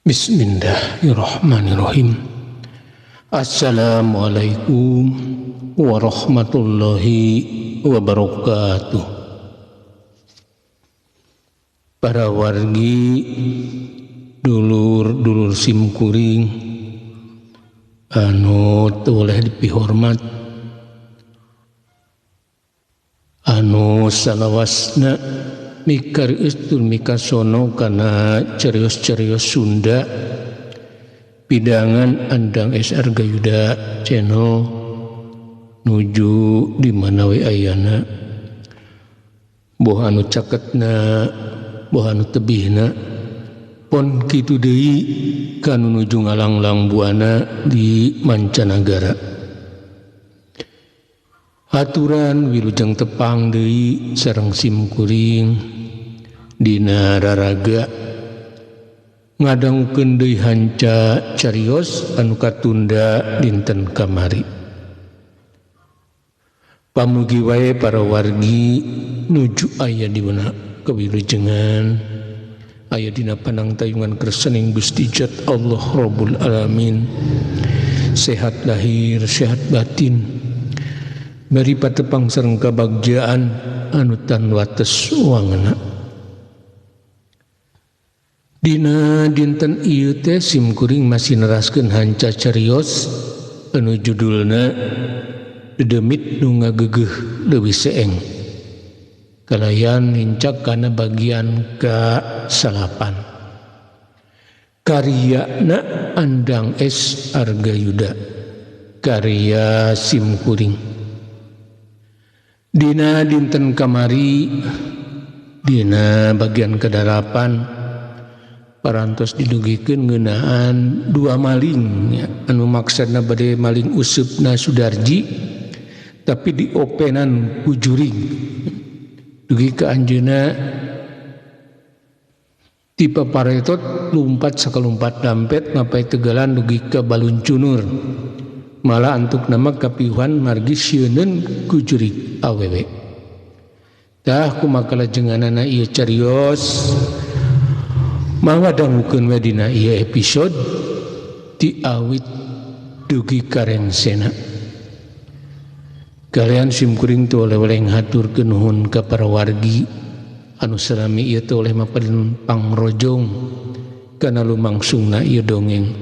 Bismillahirrahmanirrahim. Assalamualaikum warahmatullahi wabarakatuh. Para wargi dulur-dulur simkuring anu oleh dipihormat, anu salawasna mikarius tur mikasono kana cerios-cerios Sunda pidangan Andang SR Gayuda channel nuju di mana we ayana boh anu caketna boh anu tebihna pon kitu deui kanu nuju ngalanglang buana di mancanagara. Aturan wilujeng tepang deui sareng simkuring dina raraga ngadangukeun deui hanca carios anu katunda dinten kamari. Pamugi wae para wargi nuju aya di mana kawilujengan aya dina panangtayungan kersening Gusti Jat Allah Rabbul Alamin, sehat lahir sehat batin, bari patepang sareng kabagjaan anu tan wates wangna. Dina dinten ieu teh simkuring masih neraskeun hanca carios anu judulna Dedemit nu ngageugeuh leuwih seeng. Kalayan hincak kana bagian ka-8. Karyana Andang S. Argayuda, karya simkuring. Dina dinten kamari dina bagian ke-8 parantos didugikeun ngeunaan 2 maling ya, anu maksudna bade maling usupna Sudarji tapi diopenan ku juring dugi ka anjeunna tipe paretot lumpat sakalumpat dampet ngapai tegalan dugi ka baluncunur malah antuk nama kapiuhan margi sieun ku jurig awewe. Tah kumaha kalajenganana ieu carios mangga dangukeun we dina ieu episode ti awit dugi karensena. Kalian simkuring tu oleh ngaturkeun nuhun ka para wargi anu salami ieu teh oleh mapaden pangrojong kana lumangsungna ieu dongeng.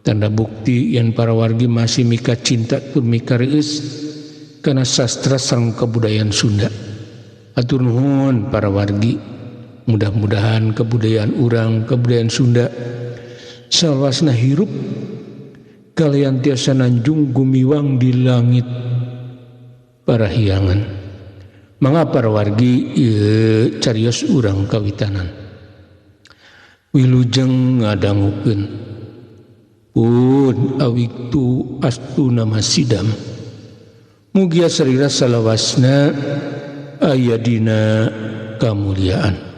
Tanda bukti yen para wargi masih mika cinta tur mika reus kana sastra sareng kebudayaan Sunda. Atur nuhun para wargi, mudah-mudahan kebudayaan urang, kebudayaan Sunda salawasna hirup kalian tiasa nanjung gumiwang di langit para hiangan. Mangga para wargi ieu carios urang kawitanan. Wilujeng ngadangukeun pun awiktu astuna masidam. Mugia sarira salawasna aya dina kamuliaan.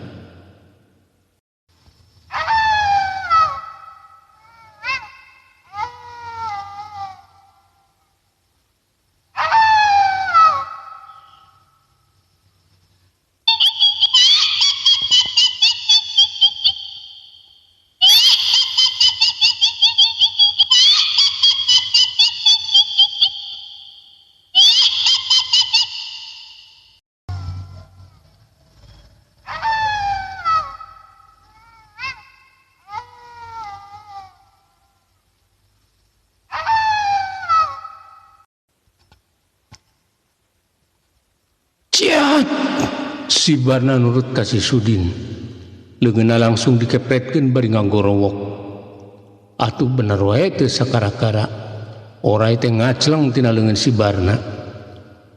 Si Barna nurut kasih Sudin, leungeunna langsung dikepretkeun bari nganggo rowok. Atuh bener wae teu sakara-kara. Oray teh ngacleng tina leungeun si Barna.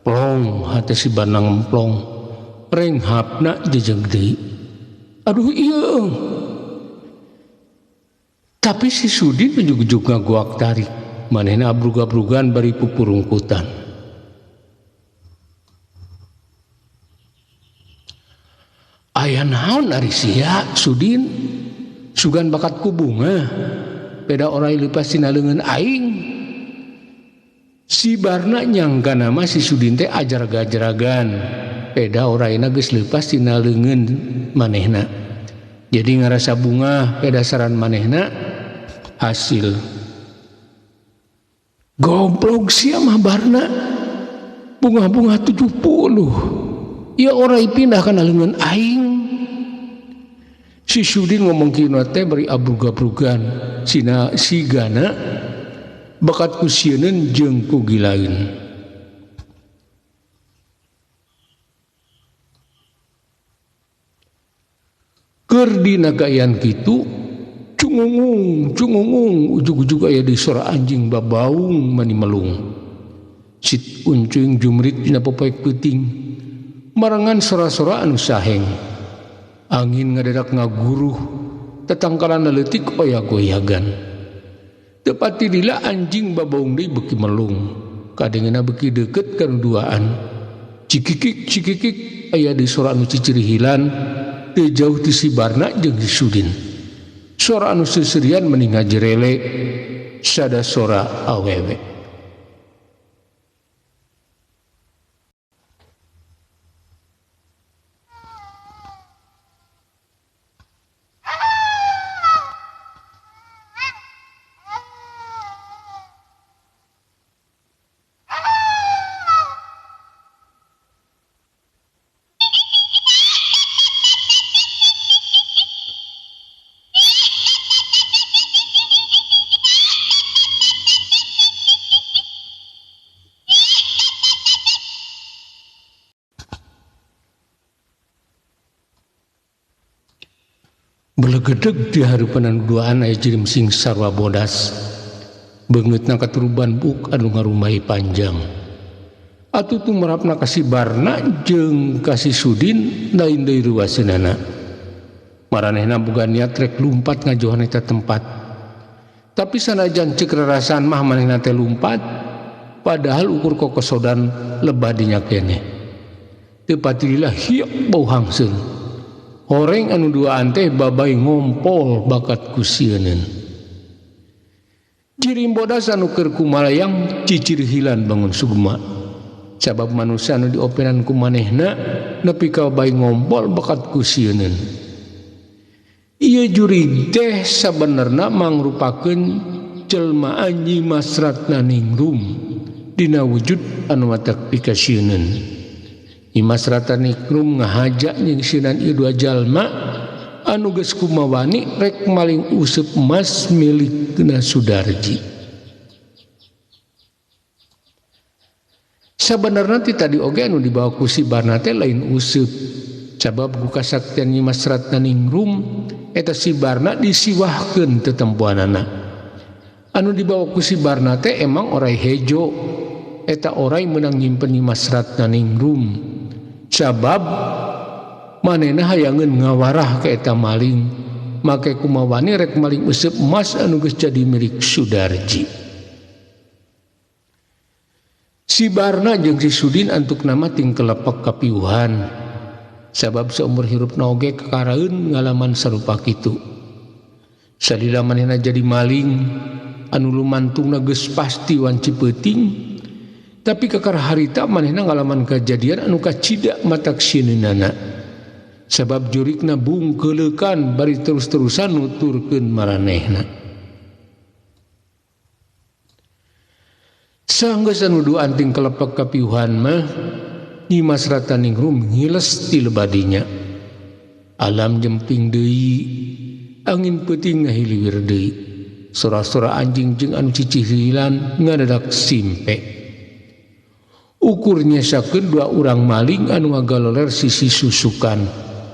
Plong hate si Barna ngemplong. Renghapna jejeg deui. Aduh ieu. Tapi si Sudin ujug-ujug ngagoak tarik. Manehna abrug-abrugan bari pupurungkutan. Aya naon ari sia Sudin sugan bakat kubunga peda orai leupas tina leungeun aing. Si Barna nyangka nama si Sudin teh ajar-gajaragan peda oraina geus leupas tina leungeun manehna. Jadi ngarasa bunga ke dasaran manehna hasil. Goblok sia mah barna bunga-bunga 70. Ya orang pindah kana leungeun aing. Si Sudin ngomong kieu teh bari abrug-abrugan sina sigana bakat kusieun jeung ku gilaeun. Keur dina gayaan kitu cungungung ujug-ujug aya di sora anjing babaung mani melung. Sit uncuing jumrit dina popoek peuting marangan sora-sora anu saheng. Angin ngadadak ngaguruh tatangkalan leutik oyag-oyagan. Teu pati lila anjing babaung deui beuki melung. Kadengeuna beuki deukeut kana duaan. Cikikik aya di sora anu cicirihilan teu jauh ti si Barna jeung si Sudin. Sora anu seserian meni ngajerele sada sora awewe. Belegedeg di hareupan duaan aya jirim sing sarwa bodas. Beungeutna katuruban buk anu ngarumahi panjang. Atuh tumrapna ka si Barna jeung ka si Sudin lain deui ruwaseunana. Maranehna boga niat rek lumpat ngajohan eta tempat. Tapi sanajan ceuk rarasaan mah manehna teh lumpat, padahal ukur kokosodan lebah dinya keneh. Teu pati lila hiep bau hangseung. Horeng anu duaan teh babay ngompol bakat kusieun. Jirim bodas anu keur kumalayang cicirihilan bangun sugma. Sabab manusia anu diopenan ku manehna nepi ka babay ngompol bakat kusieun. Ieu jurig teh sabenerna mangrupakeun jelma anyi masratna ningrum dina wujud anu matak pikasieun. Imas rata nikrum ngahajak nyingsinan ieu dua jalma anu geus kumawani rek maling useup emas milikna Sudarji. Sabenerna ti tadi oge anu dibawa ku si Barna teh lain useup. Sabab ku kasaktian Nyimas Ratna Ningrum eta si Barna disiwahkeun tetempuanana. Anu dibawa ku si Barna teh emang orai hejo. Eta orai meunang nyimpen Nyimas Ratna Ningrum. Sabab manehna hayangeun ngawarah ka eta maling, make kumawani rek maling useup emas anu geus jadi milik Sudarji. Si Barna jeung si Sudin antuk nama ting kelepek kapiuhan. Sabab seumur hirupna oge kakaraeun ngalaman sarupa kitu. Salila manehna jadi maling anu lumantungna geus pasti wanci peuting. Tapi kakar harita manehna ngalaman kejadian anu kacida matak sieunana. Sabab jurikna bungkeleukan bari terus-terusan nuturkeun maranehna. Sanggeus anu duaan ting kelepek kapiuhan mah Nyimas Ratna Ningrum ngiles ti lebadinya. Alam jemping deui, angin peuting ngahiliwir deui. Sora-sora anjing jeung anu cicirihilan ngadadak simpe. Ukurnya sakeun dua urang maling anu ngagaloler sisi susukan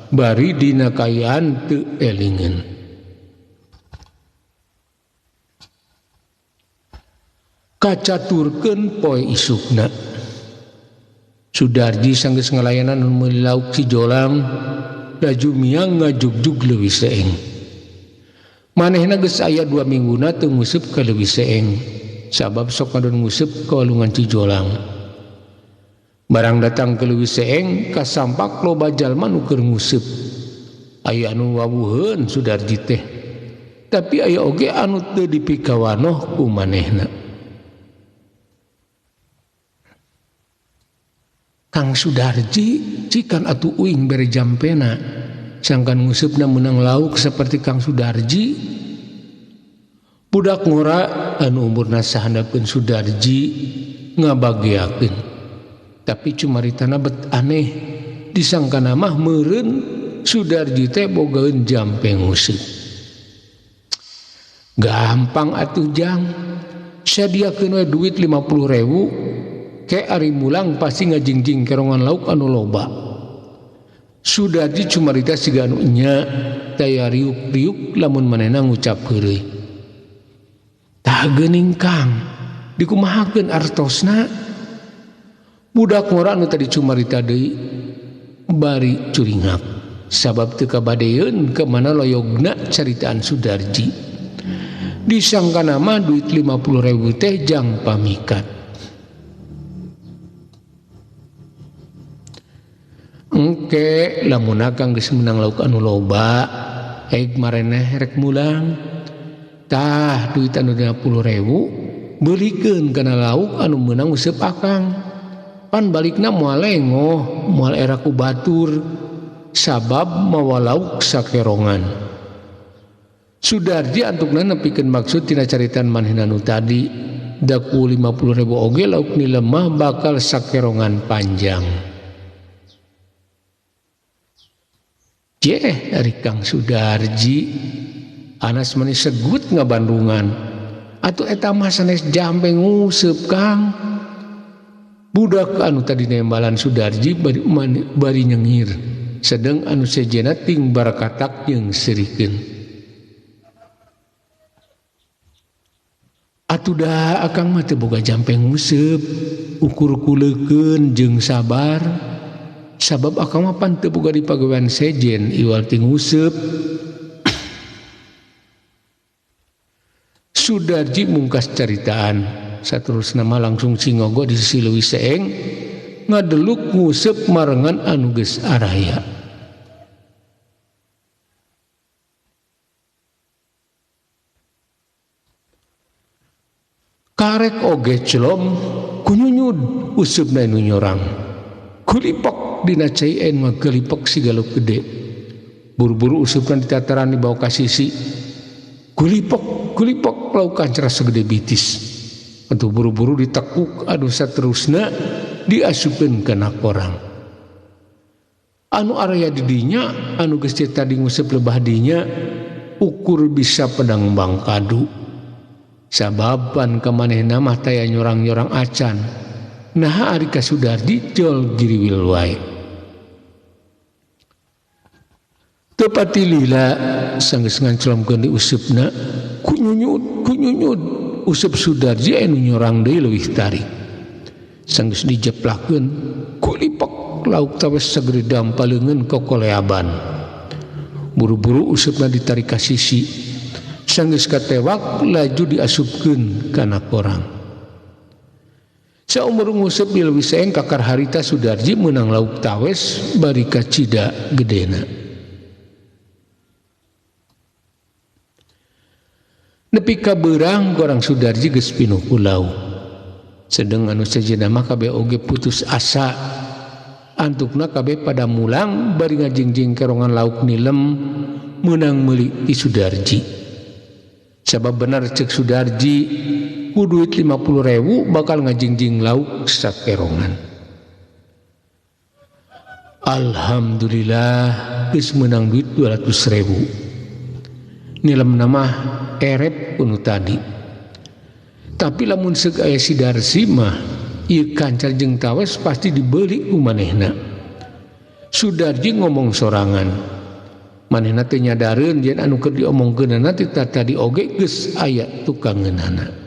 bari dina kayaan teu elingeun. Kacaturkeun poe isukna Sudarji sanggeus ngalayanan anu meuli lauk si jolang laju miang ngajugjug leuwih seeng. Manehna geus aya 2 mingguna teu nguseup ka leuwih seeng sabab sok ngadon nguseup ka walungan si jolang. Barang datang ke leuwih seeng kasampak loba jalma nu keur nguseup. Aya anu wawuheun Sudarji teh. Tapi aya oge anu teu dipikawanoh ku manehna. Kang Sudarji cikan atuh uing bere jampena. sangkan ngusupna menang lauk seperti Kang Sudarji. Budak ngora anu umurna sahandapkeun Sudarji ngabagiakeun, tapi cumaritana bet aneh, disangkana mah meureun Sudarji teh bogaeun jampe nguseup. Gampang atuh Jang, sadiakeun we duit 50.000 ke ari mulang pasti ngajingjing kerongan lauk anu loba. Sudarji cumarita siga anu nya daya riuk-riuk lamun manehna ngucap heureuy. Tah geuning Kang, dikumahakeun artosna? Budak ngora anu tadi cumarita deui bari curingak, sabab teu kabadeeun ke mana loyogna caritaan Sudarji. Disangkana mah duit 50.000 teh jang pamikat. Engke lamun akang geus menang lauk anu loba, aing mareneh rek mulang. Tah duit anu 50.000 beulikeun kana lauk anu meunang useup akang. Pan balikna moal lengoh, moal era ku batur, sabab mawa lauk sakerongan. Sudarji antukna nepikeun maksud tina caritan manehna nu tadi, da ku 50.000 oge lauk nilem mah bakal sakerongan panjang. Jeh dari Kang Sudarji anas manis segut ngabandungan atuh eta mah sanes jampe nguseup Kang. Budak anu tadi nembalan Sudarji bari nyengir, sedeng anu sejena ting barakatak jeung serikeun. Atuh da akang mah teu boga jampe nguseup, ukur kuleukeun jeung sabar. Sabab akang mah pan teu boga dipagawean sejen iwal ti nguseup. Sudarji mungkas caritaan, saterusna mah langsung singogo di sisi leuwih seeng ngadeluk nguseup marengan anu geus araya. Karek oge celom kunyunyud usupna nu nyorang. Kulipok dina cai mah gelipok si galup gede. Buru-buru usupna ditataran di bawah ka sisi. Kulipok lauk kancra segede bitis. Atuh buru-buru ditekuk anu saterusna diasupkeun kana korang. Anu araya di dinya anu geus tadi nguseup lebah dinya ukur bisa pedang bangkadu. Sababan kamanehna mah taya nyorang-nyorang acan. Nah ari ka Sudarji jol giriwil wae. Teu pati lila sanggeus nganclomkeun di usupna, kunyunyud useup Sudarji anu nyorang deui leuwih tarik. Sanggeus dijeplakeun, kulipok lauk tawes sagede dampaleungeun kokoleaban. Buru-buru usupna ditarik ka sisi. Sanggeus katewak laju diasupkeun kana korang. Saumur nguseup di leuwih seeng kakar harita Sudarji meunang lauk tawes bari ka cida gedena. Nepi ka beurang gorang Sudarji geus pinuh ku lauk. Sedeng anu sejenna mah kabeh oge putus asa. Antukna kabeh pada mulang bari ngajingjing kerongan lauk nilem meunang meuli ti Sudarji. Sabab bener cek Sudarji ku duit 50.000 bakal ngajingjing lauk sakerongan. Alhamdulillah geus meunang duit 200.000. Nilem nama erep kuno tadi. Tapi lamun seuk aya si Darsi mah ieu kancar jeung tawes pasti dibeuli ku manehna. Sudarji ngomong sorangan. Manehna teu nyadareun yen anu keur diomongkeunana tadi oge geus aya tukangeunana.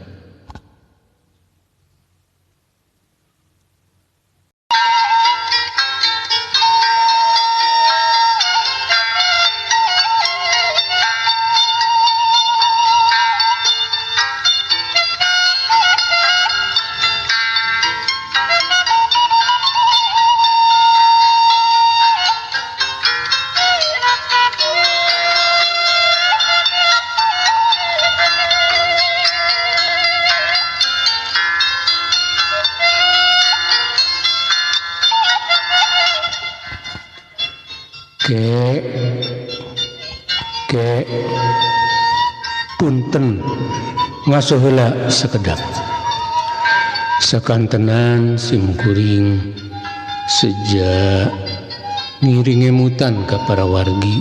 Oke, Ke punten ngaso heula sakedap. Sakantenan simkuring sejak ngiring emutan ka para wargi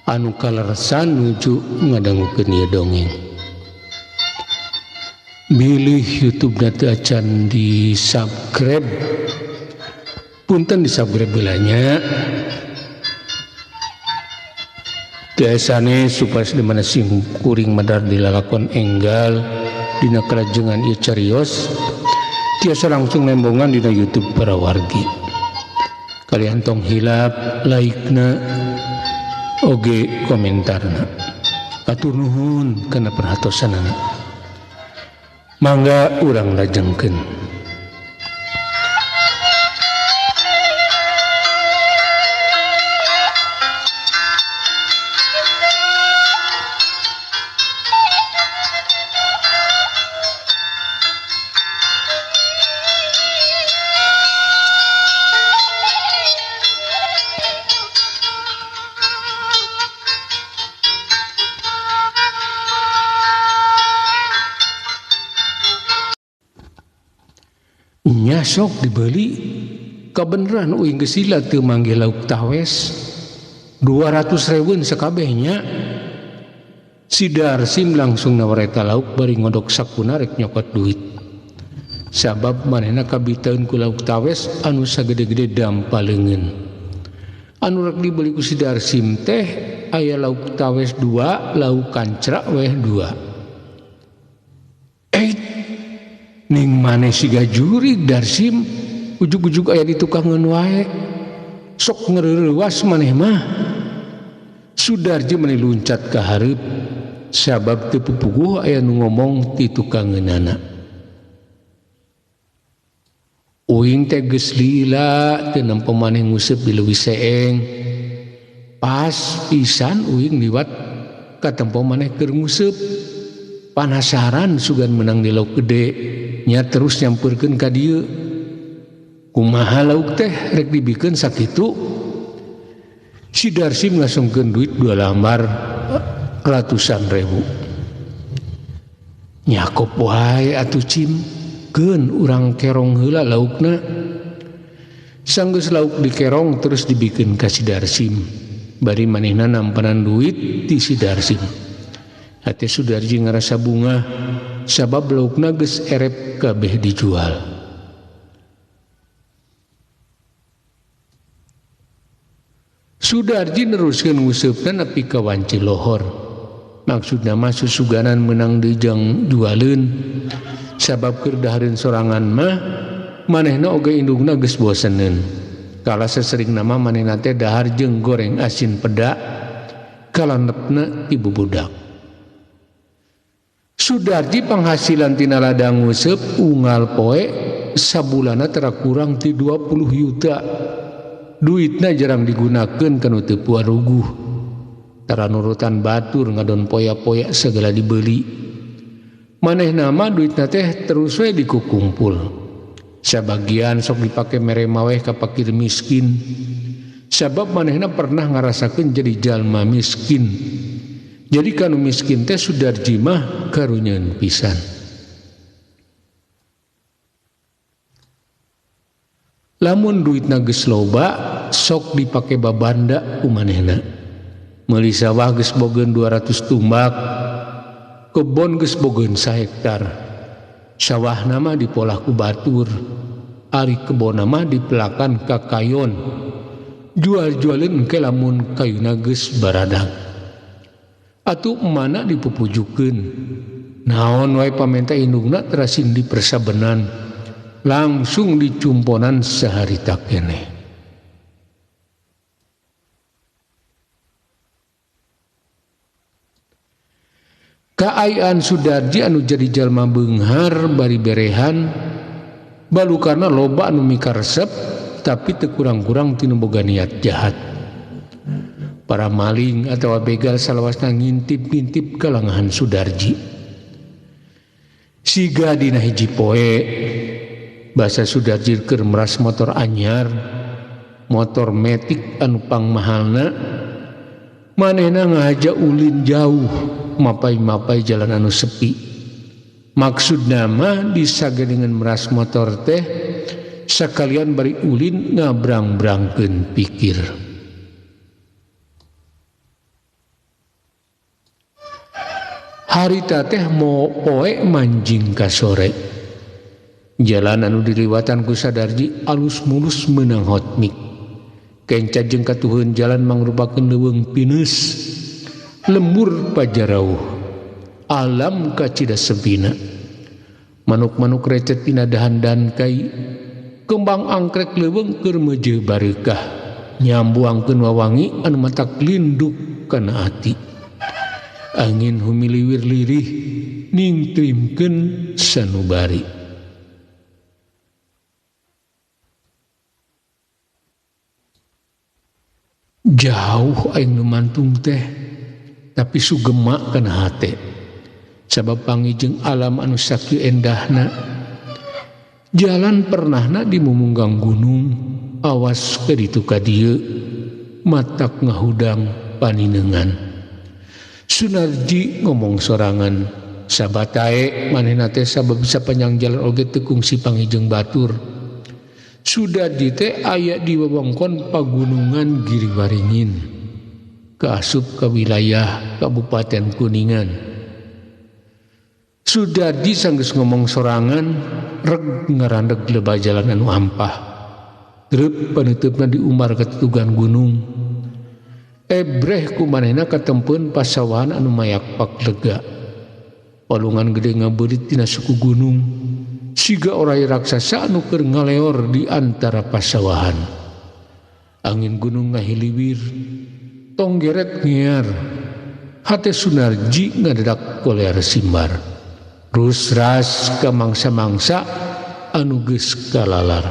anu kaleresan nuju ngadangukeun ieu dongeng. Bilih YouTube teu acan di subscribe. Punten di subscribe belanya. Tiasane supaya dimana sing kuring madar dilalakon enggal dina kalajengan ieu carios tiasa langsung nembongan dina YouTube para wargi. Kalian tong hilap like-na oge komentarna. Atur nuhun kana perhatosanana. Mangga urang lajengkeun. Nya sok dibeli kabeneran uing gesila teu manggil lauk tawes 200.000 sakabehnya. Si Darsim langsung nawareta lauk bari ngodok sakuna rek nyokot duit. Sabab manehna kabiteun ku lauk tawes anu sagede-gede dampaleungeun. Anu rek dibeli ku si Darsim teh aya lauk tawes 2, lauk kancra weh 2. Ning maneh siga jurig Darsim ujug-ujug aya di tukangan wae. Sok ngeureuwas maneh mah. Sudarji maneh luncat ka hareup sabab teu pupuguh aya nu ngomong ti tukangeunana. Uing teh geus lila teu nempo maneh nguseup di leuwih seeng. Pas pisan uing liwat ka tempo maneh keur nguseup. Panasaran sugan menang di lauk gede. Nya terus nyampeurkeun ka dieu. Kumaha lauk teh rek dibikeun sakitu? Si Darsim ngasongkeun duit 2 lembar ratusan ribu. Nyakop wae atuh Cim, keun urang kerong heula laukna. Sanggeus lauk dikerong terus dibikeun ka si Darsim. Bari manehna nampanan duit ti si Darsim. Hate Sudarji ngarasa bunga sabab laukna geus erep kabeh dijual. Sudarji neruskeun ngusupna nepi ka wanci lohor. Maksudna mah susuganan menang dijang jualeun. Sabab keur dahareun sorangan mah manehna oge indungna geus boseneun. Kala sesering nama manehna teh dahar jeung goreng asin peda kalandepna ibu budak. Sudarji penghasilan tina ladang nguseup unggal poe sabulana tara kurang ti 20 juta. Duitna jarang digunakeun kanu teu puaruguh. Tara nurutan batur ngadon poya-poya segala dibeli. Manehna mah duitna teh terus we dikukumpul. Sabagian sok dipake mere maweh ka fakir miskin. Sabab manehna pernah ngarasakeun jadi jalma miskin. Jadi kanu miskin teh Sudarji mah karunyeun pisan. Lamun duitna geus loba sok dipake babanda ku manehna. Meuli sawah geus bogeun 200 tumbak, kebon geus bogeun 1 hektar. Sawahna mah dipolah ku batur, ari kebonna mah dipelakan ka kayon. Jual-jualeun engke lamun kayuna geus baradag. Atuh mana dipupujukeun. Naon wae pamenta indungna terasin dipersabenan. Langsung dicumponan saharita keneh. Kaayaan Sudarji anu jadi jalma beunghar bari berehan balukarna loba anu mikaresep tapi teu kurang-kurang tinu boga niat jahat. Para maling atau begal salawasna ngintip-ngintip ka langahan Sudarji. Siga dina hiji poe basa Sudarji keur meras motor anyar, motor metik anu pangmahalna manehna ngajak ulin jauh mapai-mapai jalan anu sepi. Maksudna mah disagelingan meras motor teh sakalian bari ulin ngabrang-brangkeun pikir. Harita teh mau poe manjing ka sore. Jalan anu diliwatan ku Sadarji alus mulus meunang hotmik. Kenca jeung katuheun jalan mangrupakeun leuweung pineus. Lembur pajarauh. Alam kacida sepina. Manuk-manuk recet tina dahan-dahan kai. Kembang angkrek leuweung keur meujeuh bareukah. Nyambuangkeun wawangi anu matak linduk kana ati. Angin humiliwir lirih ningtrimkeun sanubari. Jauh aing numantung teh tapi sugema kana hate sabab pangijeng alam anu sakieu endahna. Jalan pernahna di mumunggang gunung awas ka ditu ka dieu matak ngahudang paninengan. Sunarji ngomong sorangan, sabatae manehna teh sabab bisa panjang jalan oge teu kungsi pangijeng batur. Sudarji teh aya di wewengkon pagunungan Giriwaringin kaasup ka wilayah Kabupaten Kuningan. Sudarji sanggeus ngomong sorangan reg ngarandeg lebah jalan anu ampah. Trep panuteupna diumbar ka tutugan gunung. Ebreh ku manehna katempeun pasawahan anu mayak paklega. Palungan gede ngabeurit tina suku gunung. Siga orai raksasa anu keur ngaleor di antara pasawahan. Angin gunung ngahiliwir, tonggeret ngear. Hate Sunarji ngadedak kolear simbar. Rus ras ka mangsa-mangsa anu geus kalalar.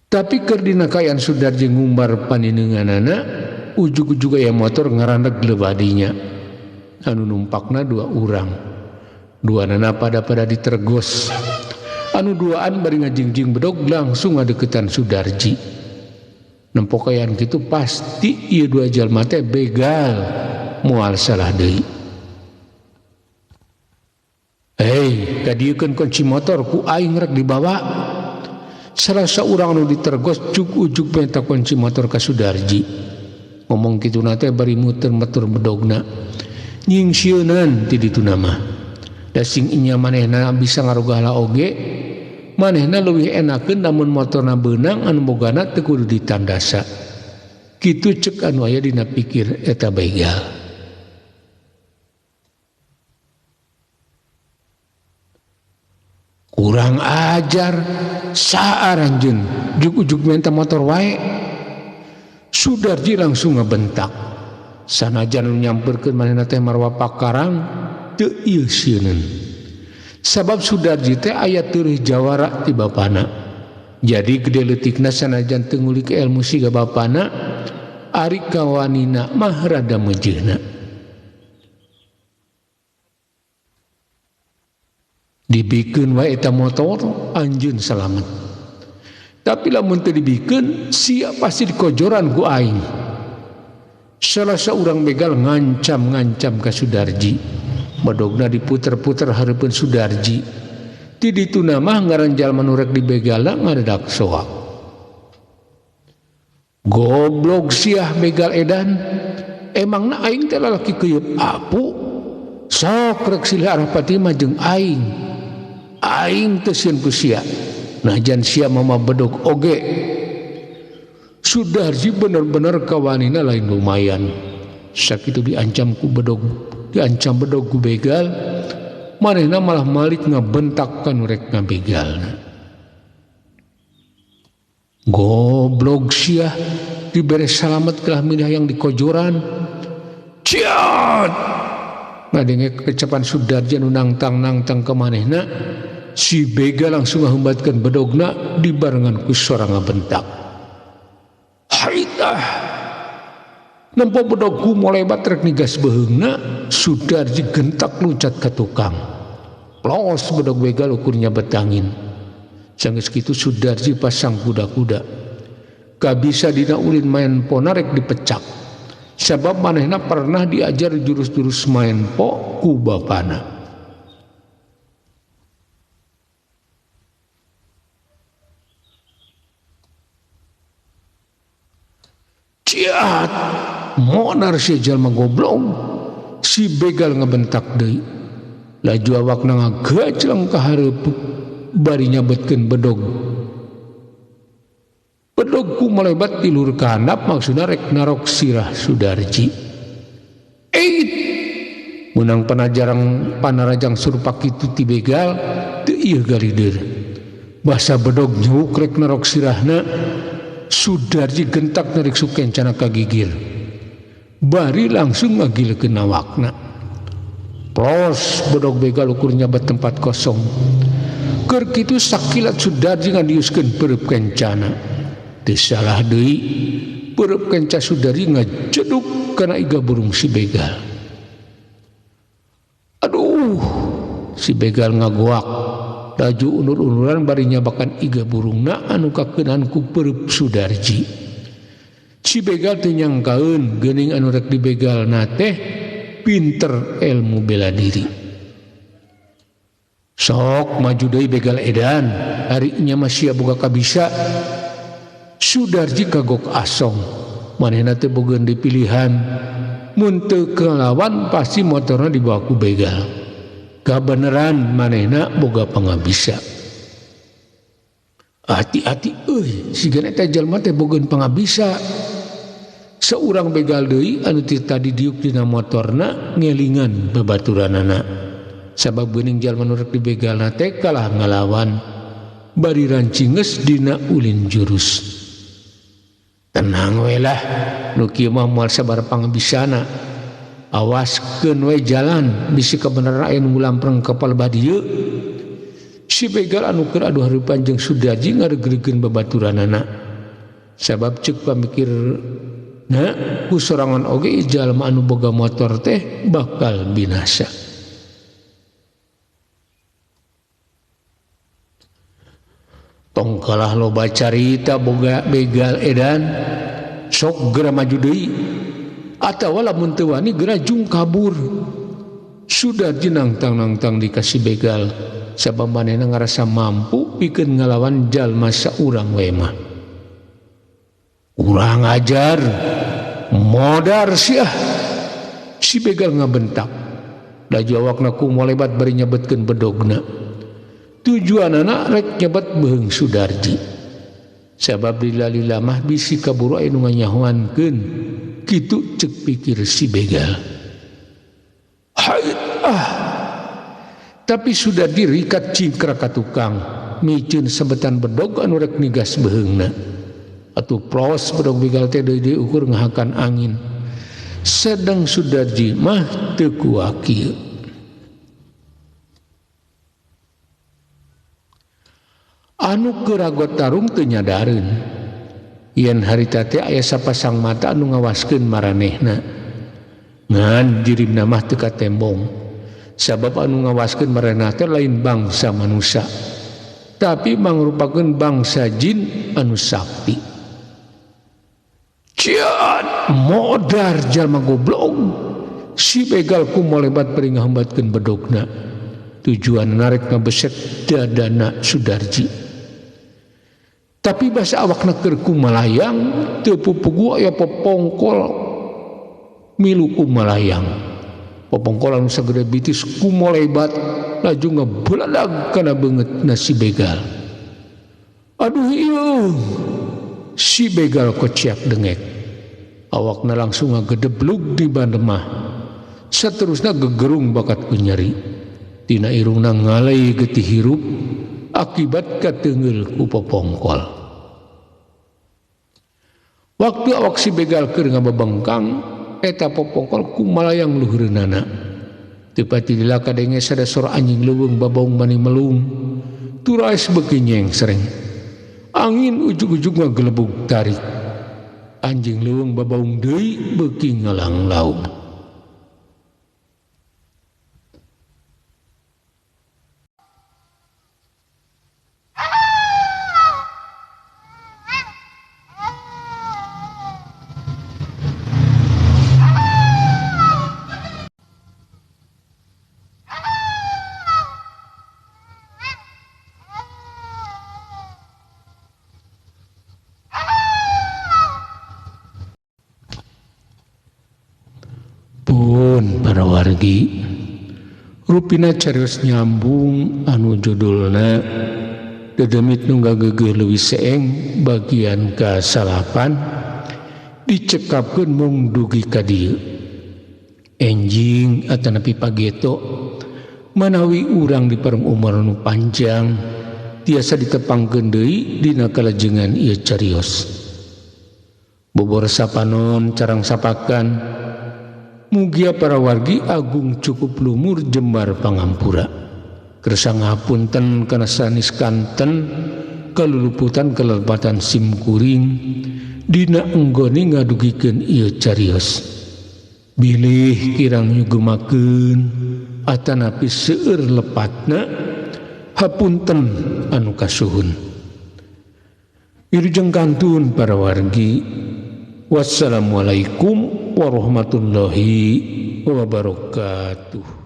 Tapi keur dina kaayaan Sudarji ngumbar paninenganana ujug-ujug aya motor ngarandeg lebadinya. Anu numpakna 2 urang. Duanana pada ditergos. Anu duaan bari ngajingjing bedog langsung ngadeukeutan Sudarji. Nempok kayan kitu pasti ieu 2 jalma teh begal moal salah deui. Hei, kadieukeun kunci motor ku aing rek dibawa. Salah saurang anu ditergos ujug-ujug penta kunci motor ka Sudarji. Ngomong kitu nate bari muter-muter bedogna nyingsieunan ti ditu nama. Da sing inya manehna bisa ngarogala oge, manehna leuwih enakeun lamun motorna beunang anu bogana teu kudu ditandasa. Kitu ceuk anu aya dina pikir eta begal. Kurang ajar saaranjeun ujug-ujug menta motor wae. Sudarji langsung ngabentak. Sanajan nu nyamperkeun manehna teh marwa pakarang teu ieu sieun. Sabab Sudarji teh aya teurih jawara ti bapana. Jadi gede leutikna sanajan teu ngulik ilmu siga bapana, ari kawanina mah rada meujeuhna. Dibikeun wae eta motor anjeun salamet. Tapi lamun teu dibikeun sia pasti dikojoran ku aing. Salah saurang begal ngancam ka Sudarji. Bedogna diputer-puter hareupeun Sudarji. Ti ditu mah ngaran jalma nu rek dibegala ngadedak soak. Goblok siah begal edan. Emangna aing teh lalaki keuyeut apu. Sok rek silih arah patima jeung aing. Aing teu sieun ku sia. Najan sia mama bedog oge. Sudarji bener-bener kawanina lain lumayan. Sakitu diancam bedog ku begal, manehna malah malik ngabentak kanu rek ngabegalna. Goblok sia dibere salamet kelah minah yang dikojoran. Ciat! Ngadenge kecapan Sudarji anu nangtang-nangtang ka manehna. Si begal langsung ngahumbatkeun bedogna dibarengan ku suara ngabentak. Haitah. Nempo bedogku molebat rek nigas beheungna, Sudarji gentak luncat ka tukang. Los bedog begal ukurnya betangin. Sanggeus kitu Sudarji pasang kuda-kuda. Kabisa dina ulin main po narek dipecak. Sabab manehna pernah diajar jurus-jurus main po ku bapana. Ciat modar si jalma goblok. Si begal ngabentak deui. Laju awakna ngagajleng ka hareup bari nyabetkeun bedog. Bedog ku melebat tilur ka handap maksudna rek narok sirah Sudarji. Munang panarajang surupak kitu ti begal teu ieu galideur. Basa bedog nyuk rek narok sirahna Sudarji gentak narik sukencana kagigir. Bari langsung ngagilekeun awakna. Pros bedog begal ukur nyabat tempat kosong. Keur kitu sakilat Sudarji ngadiuskeun pereup kencana. Teu salah deui pereup kenca Sudarji ngajeduk kana iga burung si begal. Aduh, si begal ngagoak. Laju unur-unuran bari nyabakan iga burungna anu kakeunaan ku pereup Sudarji. Si begal teu nyangkaeun geuning anu rek dibegalna teh pinter ilmu bela diri. Sok maju deui begal edan, ari nya mah sia boga kabisa. Sudarji kagok asong, manehna teu bogeun dipilihan. Mun teu kalawan pasti motorna dibawa ku begal. Kabeneran manehna boga pangabisa. Hati-hati euy, sigan eta jalma teh bogeun pangabisa. Seurang begal deui anu tadi diuk dina motorna ngelingan babaturanana. Sabab geuning jalma nu rek dibegalna teh kalah ngalawan. Bari rancinges dina ulin jurus. Tenang we lah, nu kieu mah moal sabar pangabisana. Awaskeun we jalan, bisi kabeneran aya nu ngulampreng ka palebah dieu. Si begal anu keur adu hareupan jeung Sudarji ngaregreugeun babaturanana. Sabab ceuk pamikirna ku sorangan oge jalma anu boga motor teh bakal binasa. Tong kalah loba carita boga begal edan, sok geura maju deui atawa lamun teu wani geura jung kabur. Sudarji nangtang-nangtang dikasih begal sabab manehna ngarasa mampu pikeun ngalawan jalma saurang we mah. Kurang ajar, modar sia. Si begal ngabentak. Laju awakna kumo lebat bari nyabetkeun bedogna. Tujuanana rek nyebat beung Sudarji. Sabab lila-lila mah bisi kaburu aya nu nganyahoankeun. Kitu ceuk pikir si begal. Tapi Sudarji rikat cingkra ka tukang miceun sebetan bedog anu rek nigas beheungna. Atuh pros bedog begal teh deui ukur ngahakan angin. Sedang Sudarji mah teu kuat kieu. Anu keragot tarung teu nyadareun yen harita teh aya sapasang mata anu ngawaskeun maranehna. Ngan jirimna mah teu katembong. Sabab anu ngawaskeun maranehna teh lain bangsa manusia, tapi mangrupakeun bangsa jin anu sakti. Ciat modar jalma goblok. Si begal kumo lebat bari ngahambatkeun bedogna. Tujuan narek ngabeset dadana Sudarji. Tapi bahasa awakna keur kumalayang teu pupugu aya popongkol milu kumalayang. Popongkol anu sagede bitis kumo lebat laju ngebeladag kana beungeutna si begal. Aduh ieu. Si begal kociak dengek. Awakna langsung ngagedeblug di bandemah. Saterusna gegerung bakat ku nyeri. Tina irungna ngalai getih hirup akibat kateungeul ku popongkol. Waktu awak si begal keur ngababengkang eta popongkol kumalayang luhureunana. Teu pati lila kadenge sadasor anjing leuweung babaung bani melung. Turaes beuki nyengsreng. Angin ujug-ujug ngagelebug tarik. Anjing leuweung babaung deui beuki ngalanglaung. Nuhun para wargi, rupina carios nyambung anu judulna Dedemit nu gageugeul leuwih seeng bagian ka-8 dicekapkeun mung dugi ka dieu. Enjing atanapi pageto manawi urang dipareng umur nu panjang tiasa ditepangkeun deui dina kalajengan ieu carios. Bobor sapanon carang sapakan mugia para wargi agung cukup lumur jembar pangampura. Kersa ngapunten kana sanes kanten kaluluputan kelebatan simkuring dina enggone ngadugikeun ieu carios. Bilih kirang nyugemakeun atanapi seueur lepatna hapunten anu kasuhun. Wilujeng kantun para wargi. Wassalamualaikum warahmatullahi wabarakatuh.